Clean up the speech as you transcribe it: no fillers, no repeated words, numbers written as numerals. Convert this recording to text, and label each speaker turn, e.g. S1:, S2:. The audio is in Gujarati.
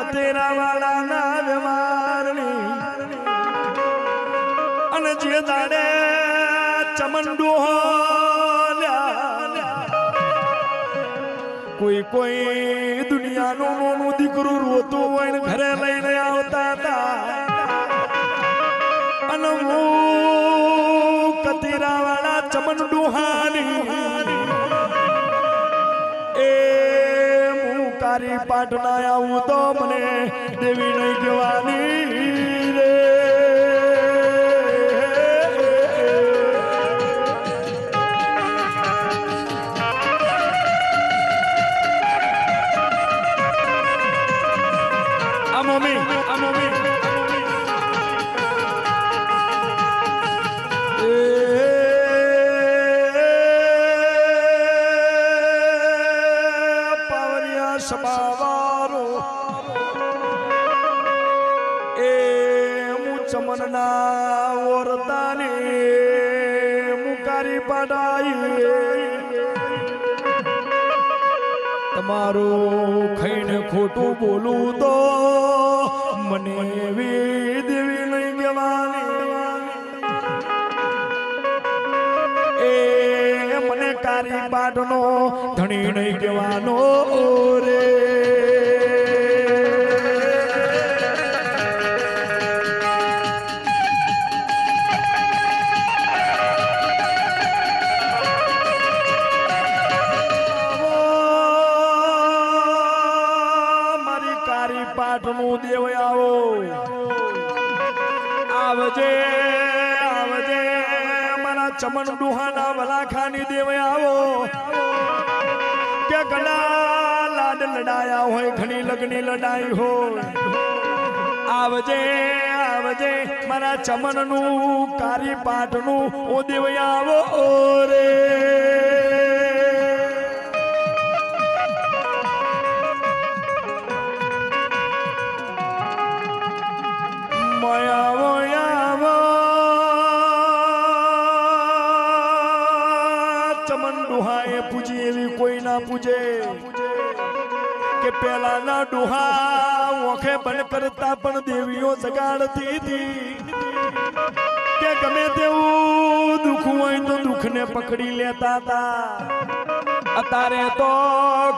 S1: કતેરા વાળા ના વ્યવહારની અને જે દાડે ચમંડુ કોઈ દુનિયાનું મોનું દીકરું રોતું હોય ને ઘરે લઈને આવતા હતા અને હું કતેરા વાળા ચમંડુ હાની એ હું કારી પાટના આવું તો મને દેવી નહીં કહેવાની રે સબાવારો એ ચમનના ઓરતાને મુકારી પાડાઈ તમારું ખાઈને ખોટું બોલું તો મને એવી દેવી નહીં કહેવાની એ મને કારી પાટનો ધણી નહીં કહેવાનો રે મારી કારી પાટનું દેવ આવો આવજે આવજે મારા ચમન ડુહાના વલાખાની દેવ આવો કે ઘણા લાડ લડાયા હોય ઘણી લગ્ની લડાઈ હોય આવજે આવજે મારા ચમનનું કારી પાટનું ઓ દેવ આવો રે પૂજી એવી કોઈ ના પૂજે કે પેલા ના ડોહા ઓખે બંધ કરતા પણ દેવીઓ જગાડતી હતી કે ગમે તેવું દુઃખ હોય તો દુઃખ ને પકડી લેતા હતા અત્યારે તો